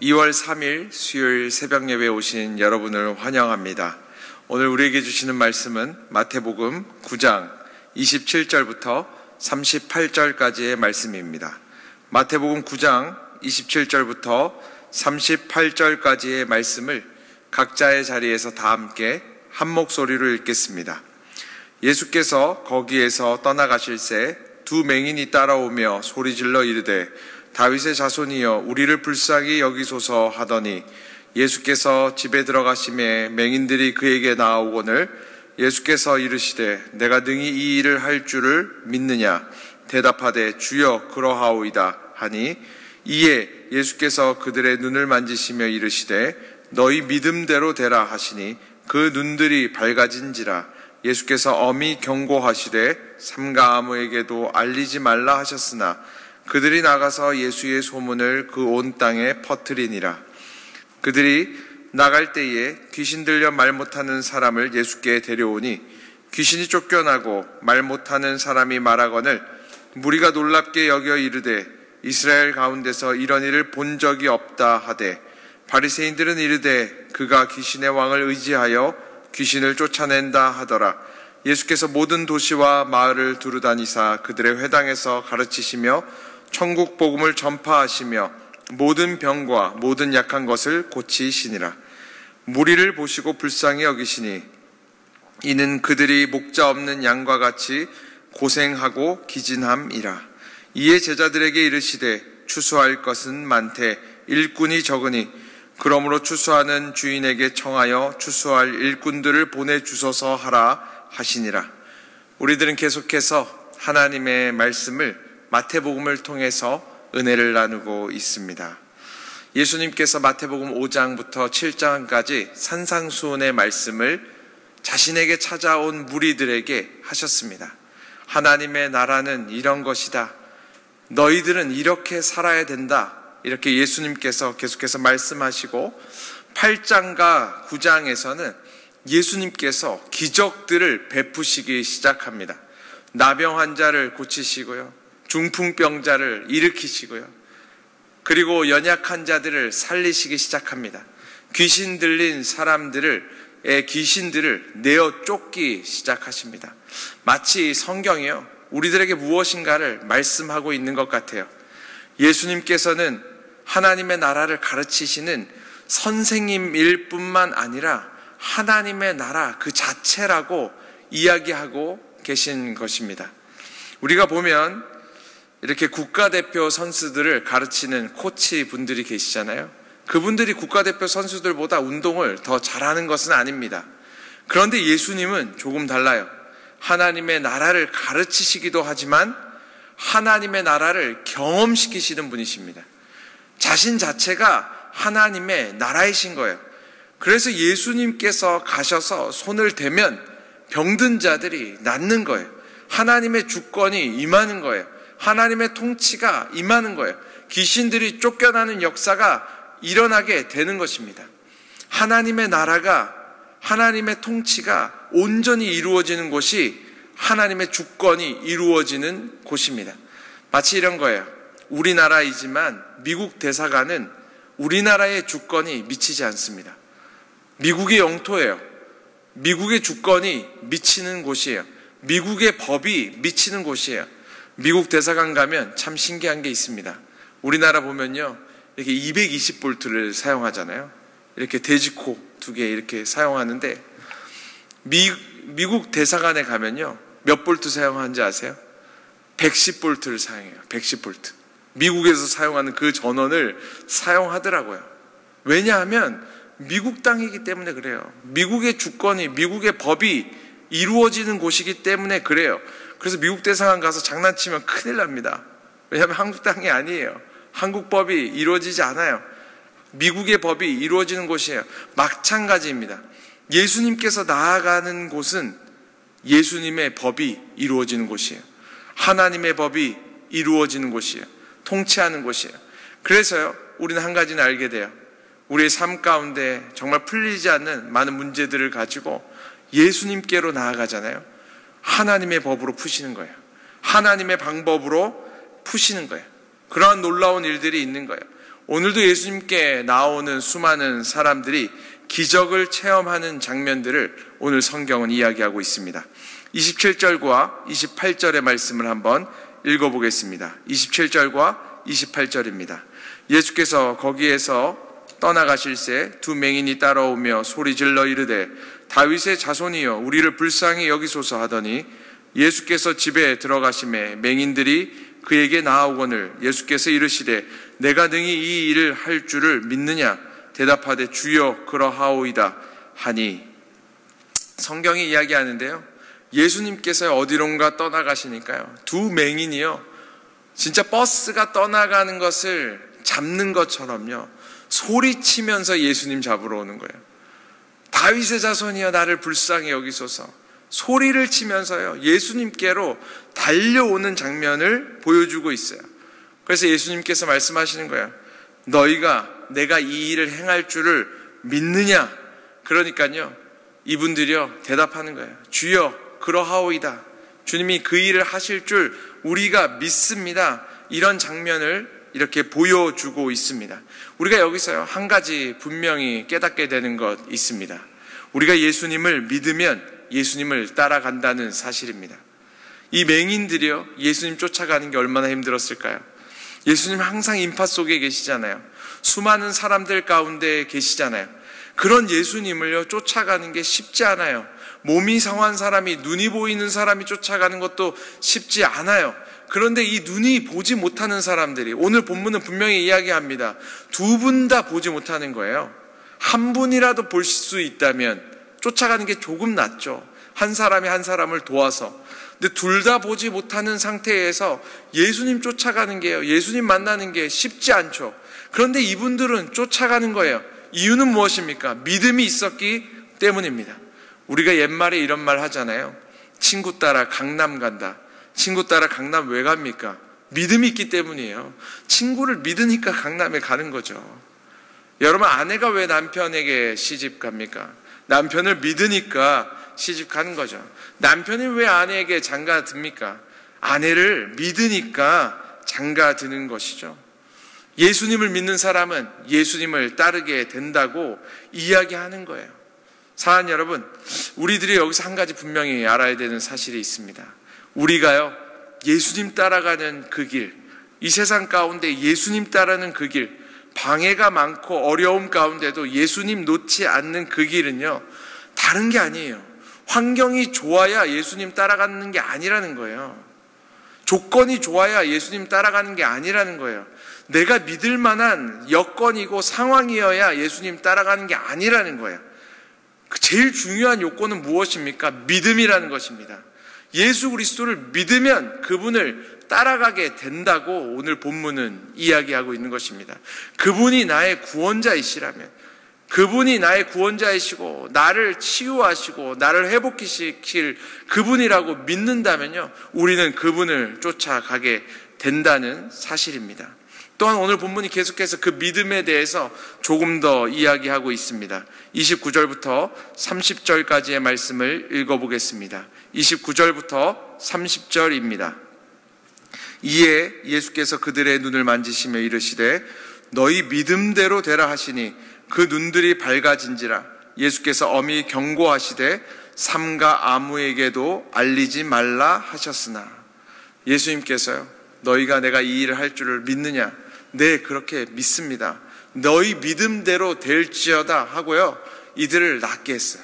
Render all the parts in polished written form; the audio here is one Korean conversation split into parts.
2월 3일 수요일 새벽 예배에 오신 여러분을 환영합니다. 오늘 우리에게 주시는 말씀은 마태복음 9장 27절부터 38절까지의 말씀입니다. 마태복음 9장 27절부터 38절까지의 말씀을 각자의 자리에서 다 함께 한 목소리로 읽겠습니다. 예수께서 거기에서 떠나가실새 두 맹인이 따라오며 소리질러 이르되 다윗의 자손이여 우리를 불쌍히 여기소서 하더니 예수께서 집에 들어가심에 맹인들이 그에게 나아오거늘 예수께서 이르시되 내가 능히 이 일을 할 줄을 믿느냐 대답하되 주여 그러하오이다 하니 이에 예수께서 그들의 눈을 만지시며 이르시되 너희 믿음대로 되라 하시니 그 눈들이 밝아진지라. 예수께서 엄히 경고하시되 삼가 아무에게도 알리지 말라 하셨으나 그들이 나가서 예수의 소문을 그 온 땅에 퍼뜨리니라. 그들이 나갈 때에 귀신 들려 말 못하는 사람을 예수께 데려오니 귀신이 쫓겨나고 말 못하는 사람이 말하거늘 무리가 놀랍게 여겨 이르되 이스라엘 가운데서 이런 일을 본 적이 없다 하되 바리새인들은 이르되 그가 귀신의 왕을 의지하여 귀신을 쫓아낸다 하더라. 예수께서 모든 도시와 마을을 두루다니사 그들의 회당에서 가르치시며 천국 복음을 전파하시며 모든 병과 모든 약한 것을 고치시니라. 무리를 보시고 불쌍히 여기시니 이는 그들이 목자 없는 양과 같이 고생하고 기진함이라. 이에 제자들에게 이르시되 추수할 것은 많되 일꾼이 적으니 그러므로 추수하는 주인에게 청하여 추수할 일꾼들을 보내주소서 하라 하시니라. 우리들은 계속해서 하나님의 말씀을 마태복음을 통해서 은혜를 나누고 있습니다. 예수님께서 마태복음 5장부터 7장까지 산상수훈의 말씀을 자신에게 찾아온 무리들에게 하셨습니다. 하나님의 나라는 이런 것이다. 너희들은 이렇게 살아야 된다. 이렇게 예수님께서 계속해서 말씀하시고 8장과 9장에서는 예수님께서 기적들을 베푸시기 시작합니다. 나병 환자를 고치시고요. 중풍병자를 일으키시고요. 그리고 연약한 자들을 살리시기 시작합니다. 귀신 들린 귀신들을 내어 쫓기 시작하십니다. 마치 성경이요, 우리들에게 무엇인가를 말씀하고 있는 것 같아요. 예수님께서는 하나님의 나라를 가르치시는 선생님일 뿐만 아니라 하나님의 나라 그 자체라고 이야기하고 계신 것입니다. 우리가 보면 이렇게 국가대표 선수들을 가르치는 코치 분들이 계시잖아요. 그분들이 국가대표 선수들보다 운동을 더 잘하는 것은 아닙니다. 그런데 예수님은 조금 달라요. 하나님의 나라를 가르치시기도 하지만 하나님의 나라를 경험시키시는 분이십니다. 자신 자체가 하나님의 나라이신 거예요. 그래서 예수님께서 가셔서 손을 대면 병든 자들이 낫는 거예요. 하나님의 주권이 임하는 거예요. 하나님의 통치가 임하는 거예요. 귀신들이 쫓겨나는 역사가 일어나게 되는 것입니다. 하나님의 나라가, 하나님의 통치가 온전히 이루어지는 곳이 하나님의 주권이 이루어지는 곳입니다. 마치 이런 거예요. 우리나라이지만 미국 대사관은 우리나라의 주권이 미치지 않습니다. 미국의 영토예요. 미국의 주권이 미치는 곳이에요. 미국의 법이 미치는 곳이에요. 미국 대사관 가면 참 신기한 게 있습니다. 우리나라 보면요, 이렇게 220볼트를 사용하잖아요. 이렇게 돼지코 2개 이렇게 사용하는데 미국 대사관에 가면요, 몇 볼트 사용하는지 아세요? 110볼트를 사용해요. 110볼트. 미국에서 사용하는 그 전원을 사용하더라고요. 왜냐하면 미국 땅이기 때문에 그래요. 미국의 주권이, 미국의 법이 이루어지는 곳이기 때문에 그래요. 그래서 미국 대사관 가서 장난치면 큰일 납니다. 왜냐하면 한국 땅이 아니에요. 한국 법이 이루어지지 않아요. 미국의 법이 이루어지는 곳이에요. 마찬가지입니다. 예수님께서 나아가는 곳은 예수님의 법이 이루어지는 곳이에요. 하나님의 법이 이루어지는 곳이에요. 통치하는 곳이에요. 그래서요, 우리는 한 가지는 알게 돼요. 우리의 삶 가운데 정말 풀리지 않는 많은 문제들을 가지고 예수님께로 나아가잖아요. 하나님의 법으로 푸시는 거예요. 하나님의 방법으로 푸시는 거예요. 그러한 놀라운 일들이 있는 거예요. 오늘도 예수님께 나오는 수많은 사람들이 기적을 체험하는 장면들을 오늘 성경은 이야기하고 있습니다. 27절과 28절의 말씀을 한번 읽어보겠습니다. 27절과 28절입니다. 예수께서 거기에서 떠나가실새 두 맹인이 따라오며 소리질러 이르되 다윗의 자손이여 우리를 불쌍히 여기소서 하더니 예수께서 집에 들어가심에 맹인들이 그에게 나아오거늘 예수께서 이르시되 내가 능히 이 일을 할 줄을 믿느냐 대답하되 주여 그러하오이다 하니. 성경이 이야기하는데요, 예수님께서 어디론가 떠나가시니까요, 두 맹인이요 진짜 버스가 떠나가는 것을 잡는 것처럼요 소리치면서 예수님 잡으러 오는 거예요. 다윗의 자손이여 나를 불쌍히 여기소서, 소리를 치면서요 예수님께로 달려오는 장면을 보여주고 있어요. 그래서 예수님께서 말씀하시는 거예요. 너희가 내가 이 일을 행할 줄을 믿느냐? 그러니까요 이분들이요 대답하는 거예요. 주여 그러하오이다. 주님이 그 일을 하실 줄 우리가 믿습니다. 이런 장면을 이렇게 보여주고 있습니다. 우리가 여기서요 한 가지 분명히 깨닫게 되는 것 있습니다. 우리가 예수님을 믿으면 예수님을 따라간다는 사실입니다. 이 맹인들이요 예수님 쫓아가는 게 얼마나 힘들었을까요? 예수님 항상 인파 속에 계시잖아요. 수많은 사람들 가운데 계시잖아요. 그런 예수님을요 쫓아가는 게 쉽지 않아요. 몸이 성한 사람이, 눈이 보이는 사람이 쫓아가는 것도 쉽지 않아요. 그런데 이 눈이 보지 못하는 사람들이, 오늘 본문은 분명히 이야기합니다. 두 분 다 보지 못하는 거예요. 한 분이라도 볼 수 있다면 쫓아가는 게 조금 낫죠. 한 사람이 한 사람을 도와서. 근데 둘 다 보지 못하는 상태에서 예수님 쫓아가는 게요, 예수님 만나는 게 쉽지 않죠. 그런데 이분들은 쫓아가는 거예요. 이유는 무엇입니까? 믿음이 있었기 때문입니다. 우리가 옛말에 이런 말 하잖아요. 친구 따라 강남 간다. 친구 따라 강남 왜 갑니까? 믿음이 있기 때문이에요. 친구를 믿으니까 강남에 가는 거죠. 여러분, 아내가 왜 남편에게 시집 갑니까? 남편을 믿으니까 시집 가는 거죠. 남편이 왜 아내에게 장가 듭니까? 아내를 믿으니까 장가 드는 것이죠. 예수님을 믿는 사람은 예수님을 따르게 된다고 이야기하는 거예요. 사랑하는 여러분, 우리들이 여기서 한 가지 분명히 알아야 되는 사실이 있습니다. 우리가요 예수님 따라가는 그 길, 이 세상 가운데 예수님 따르는 그 길, 방해가 많고 어려움 가운데도 예수님 놓지 않는 그 길은요 다른 게 아니에요. 환경이 좋아야 예수님 따라가는 게 아니라는 거예요. 조건이 좋아야 예수님 따라가는 게 아니라는 거예요. 내가 믿을 만한 여건이고 상황이어야 예수님 따라가는 게 아니라는 거예요. 제일 중요한 요건은 무엇입니까? 믿음이라는 것입니다. 예수 그리스도를 믿으면 그분을 따라가게 된다고 오늘 본문은 이야기하고 있는 것입니다. 그분이 나의 구원자이시라면, 그분이 나의 구원자이시고 나를 치유하시고 나를 회복시킬 그분이라고 믿는다면요 우리는 그분을 쫓아가게 된다는 사실입니다. 또한 오늘 본문이 계속해서 그 믿음에 대해서 조금 더 이야기하고 있습니다. 29절부터 30절까지의 말씀을 읽어보겠습니다. 29절부터 30절입니다. 이에 예수께서 그들의 눈을 만지시며 이르시되 너희 믿음대로 되라 하시니 그 눈들이 밝아진지라. 예수께서 엄히 경고하시되 삼가 아무에게도 알리지 말라 하셨으나. 예수님께서요 너희가 내가 이 일을 할 줄을 믿느냐? 네, 그렇게 믿습니다. 너희 믿음대로 될지어다 하고요 이들을 낫게 했어요.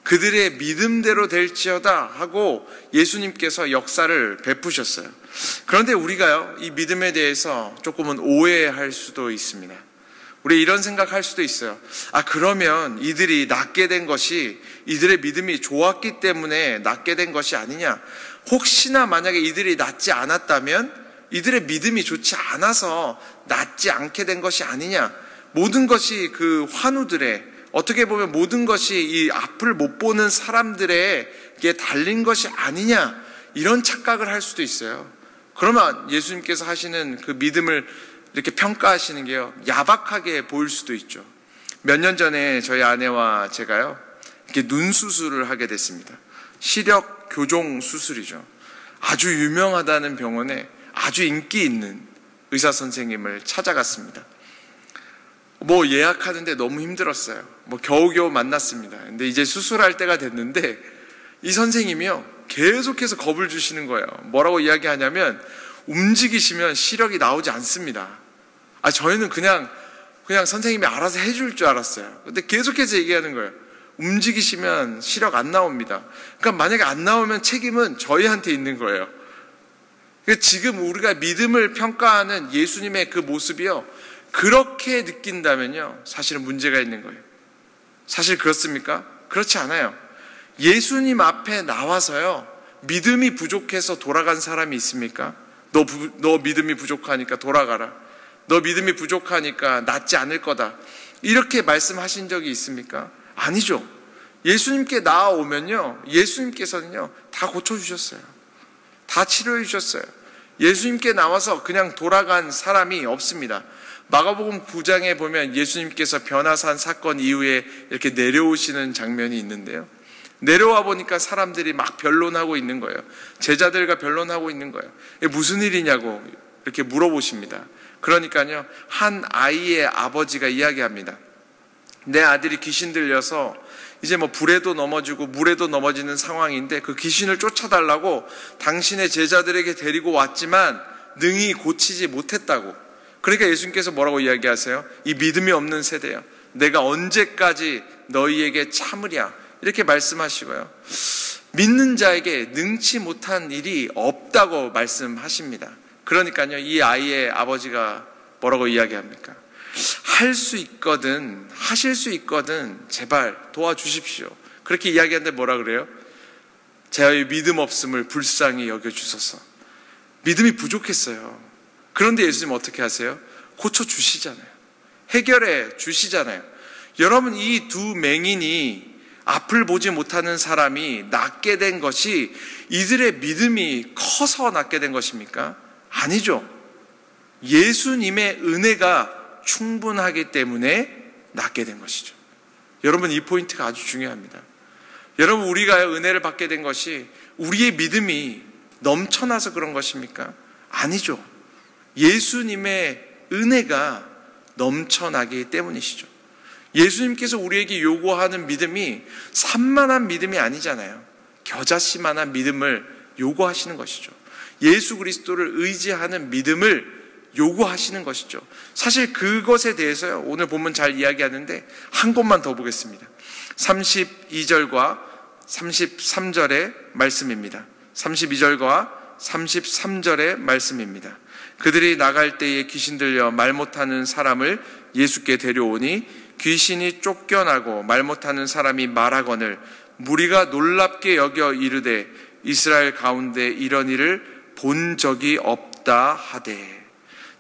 그들의 믿음대로 될지어다 하고 예수님께서 역사를 베푸셨어요. 그런데 우리가요 이 믿음에 대해서 조금은 오해할 수도 있습니다. 우리 이런 생각할 수도 있어요. 아, 그러면 이들이 낫게 된 것이 이들의 믿음이 좋았기 때문에 낫게 된 것이 아니냐? 혹시나 만약에 이들이 낫지 않았다면 이들의 믿음이 좋지 않아서 낫지 않게 된 것이 아니냐? 모든 것이 그 환우들의, 어떻게 보면 모든 것이 이 앞을 못 보는 사람들에게 달린 것이 아니냐? 이런 착각을 할 수도 있어요. 그러면 예수님께서 하시는 그 믿음을 이렇게 평가하시는 게요 야박하게 보일 수도 있죠. 몇 년 전에 저희 아내와 제가요 이렇게 눈 수술을 하게 됐습니다. 시력 교정 수술이죠. 아주 유명하다는 병원에 아주 인기 있는 의사 선생님을 찾아갔습니다. 예약하는데 너무 힘들었어요. 겨우겨우 만났습니다. 근데 이제 수술할 때가 됐는데 이 선생님이요, 계속해서 겁을 주시는 거예요. 뭐라고 이야기하냐면, 움직이시면 시력이 나오지 않습니다. 저희는 그냥 선생님이 알아서 해줄 줄 알았어요. 근데 계속해서 얘기하는 거예요. 움직이시면 시력 안 나옵니다. 그러니까 만약에 안 나오면 책임은 저희한테 있는 거예요. 그러니까 지금 우리가 믿음을 평가하는 예수님의 그 모습이요, 그렇게 느낀다면요, 사실은 문제가 있는 거예요. 사실 그렇습니까? 그렇지 않아요. 예수님 앞에 나와서요, 믿음이 부족해서 돌아간 사람이 있습니까? 너 믿음이 부족하니까 돌아가라. 너 믿음이 부족하니까 낫지 않을 거다. 이렇게 말씀하신 적이 있습니까? 아니죠. 예수님께 나아오면요, 예수님께서는요, 다 고쳐주셨어요. 다 치료해 주셨어요. 예수님께 나와서 그냥 돌아간 사람이 없습니다. 마가복음 9장에 보면 예수님께서 변화산 사건 이후에 이렇게 내려오시는 장면이 있는데요. 내려와 보니까 사람들이 막 변론하고 있는 거예요. 제자들과 변론하고 있는 거예요. 이게 무슨 일이냐고 이렇게 물어보십니다. 그러니까요, 한 아이의 아버지가 이야기합니다. 내 아들이 귀신 들려서 이제 불에도 넘어지고 물에도 넘어지는 상황인데 그 귀신을 쫓아달라고 당신의 제자들에게 데리고 왔지만 능히 고치지 못했다고. 그러니까 예수님께서 뭐라고 이야기하세요? 이 믿음이 없는 세대야, 내가 언제까지 너희에게 참으랴, 이렇게 말씀하시고요, 믿는 자에게 능치 못한 일이 없다고 말씀하십니다. 그러니까요, 이 아이의 아버지가 뭐라고 이야기합니까? 할 수 있거든, 하실 수 있거든 제발 도와주십시오. 그렇게 이야기하는데 뭐라 그래요? 제의 믿음 없음을 불쌍히 여겨주소서. 믿음이 부족했어요. 그런데 예수님 어떻게 하세요? 고쳐주시잖아요. 해결해 주시잖아요. 여러분, 이 두 맹인이 앞을 보지 못하는 사람이 낫게 된 것이 이들의 믿음이 커서 낫게 된 것입니까? 아니죠. 예수님의 은혜가 충분하기 때문에 낫게 된 것이죠. 여러분, 이 포인트가 아주 중요합니다. 여러분, 우리가 은혜를 받게 된 것이 우리의 믿음이 넘쳐나서 그런 것입니까? 아니죠. 예수님의 은혜가 넘쳐나기 때문이시죠. 예수님께서 우리에게 요구하는 믿음이 산만한 믿음이 아니잖아요. 겨자씨만한 믿음을 요구하시는 것이죠. 예수 그리스도를 의지하는 믿음을 요구하시는 것이죠. 사실 그것에 대해서요, 오늘 본문 잘 이야기하는데 한 곳만 더 보겠습니다. 32절과 33절의 말씀입니다. 32절과 33절의 말씀입니다. 그들이 나갈 때에 귀신 들려 말 못하는 사람을 예수께 데려오니 귀신이 쫓겨나고 말 못하는 사람이 말하거늘 무리가 놀랍게 여겨 이르되 이스라엘 가운데 이런 일을 본 적이 없다 하되.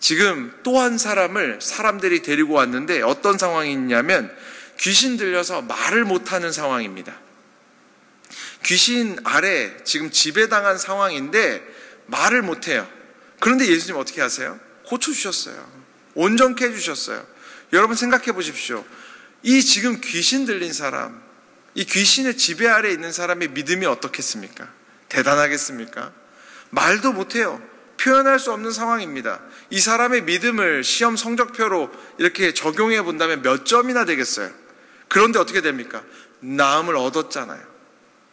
지금 또 한 사람을 사람들이 데리고 왔는데 어떤 상황이 있냐면 귀신 들려서 말을 못하는 상황입니다. 귀신 아래 지금 지배당한 상황인데 말을 못해요. 그런데 예수님 어떻게 하세요? 고쳐주셨어요. 온전케 해주셨어요. 여러분 생각해 보십시오. 이 지금 귀신 들린 사람, 이 귀신의 지배 아래에 있는 사람의 믿음이 어떻겠습니까? 대단하겠습니까? 말도 못해요. 표현할 수 없는 상황입니다. 이 사람의 믿음을 시험 성적표로 이렇게 적용해 본다면 몇 점이나 되겠어요? 그런데 어떻게 됩니까? 나음을 얻었잖아요.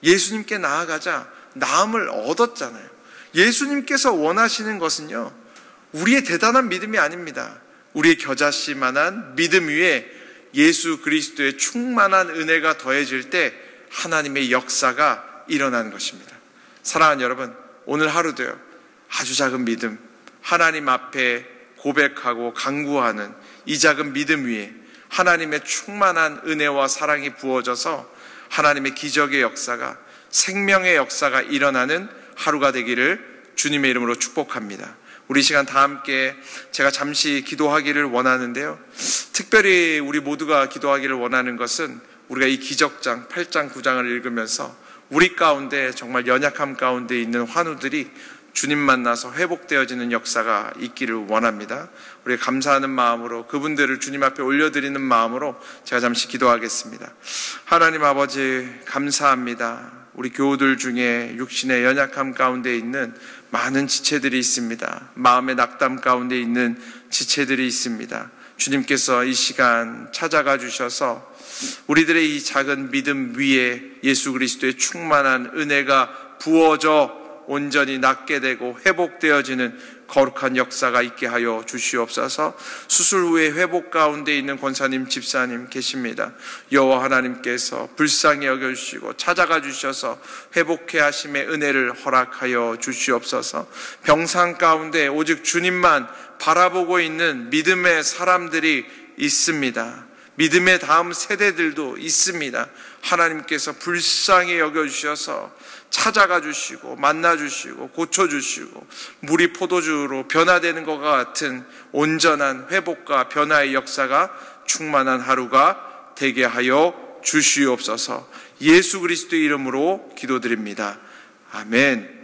예수님께 나아가자 나음을 얻었잖아요. 예수님께서 원하시는 것은요, 우리의 대단한 믿음이 아닙니다. 우리의 겨자씨만한 믿음 위에 예수 그리스도의 충만한 은혜가 더해질 때 하나님의 역사가 일어나는 것입니다. 사랑하는 여러분, 오늘 하루도요, 아주 작은 믿음, 하나님 앞에 고백하고 간구하는 이 작은 믿음 위에 하나님의 충만한 은혜와 사랑이 부어져서 하나님의 기적의 역사가, 생명의 역사가 일어나는 하루가 되기를 주님의 이름으로 축복합니다. 우리 시간 다 함께 제가 잠시 기도하기를 원하는데요, 특별히 우리 모두가 기도하기를 원하는 것은 우리가 이 기적장 8장 9장을 읽으면서 우리 가운데 정말 연약함 가운데 있는 환우들이 주님 만나서 회복되어지는 역사가 있기를 원합니다. 우리 감사하는 마음으로 그분들을 주님 앞에 올려드리는 마음으로 제가 잠시 기도하겠습니다. 하나님 아버지 감사합니다. 우리 교우들 중에 육신의 연약함 가운데 있는 많은 지체들이 있습니다. 마음의 낙담 가운데 있는 지체들이 있습니다. 주님께서 이 시간 찾아가 주셔서 우리들의 이 작은 믿음 위에 예수 그리스도의 충만한 은혜가 부어져 온전히 낫게 되고 회복되어지는 거룩한 역사가 있게 하여 주시옵소서. 수술 후에 회복 가운데 있는 권사님, 집사님 계십니다. 여호와 하나님께서 불쌍히 여겨주시고 찾아가 주셔서 회복해 하심의 은혜를 허락하여 주시옵소서. 병상 가운데 오직 주님만 바라보고 있는 믿음의 사람들이 있습니다. 믿음의 다음 세대들도 있습니다. 하나님께서 불쌍히 여겨주셔서 찾아가 주시고 만나 주시고 고쳐 주시고 물이 포도주로 변화되는 것과 같은 온전한 회복과 변화의 역사가 충만한 하루가 되게 하여 주시옵소서. 예수 그리스도의 이름으로 기도드립니다. 아멘.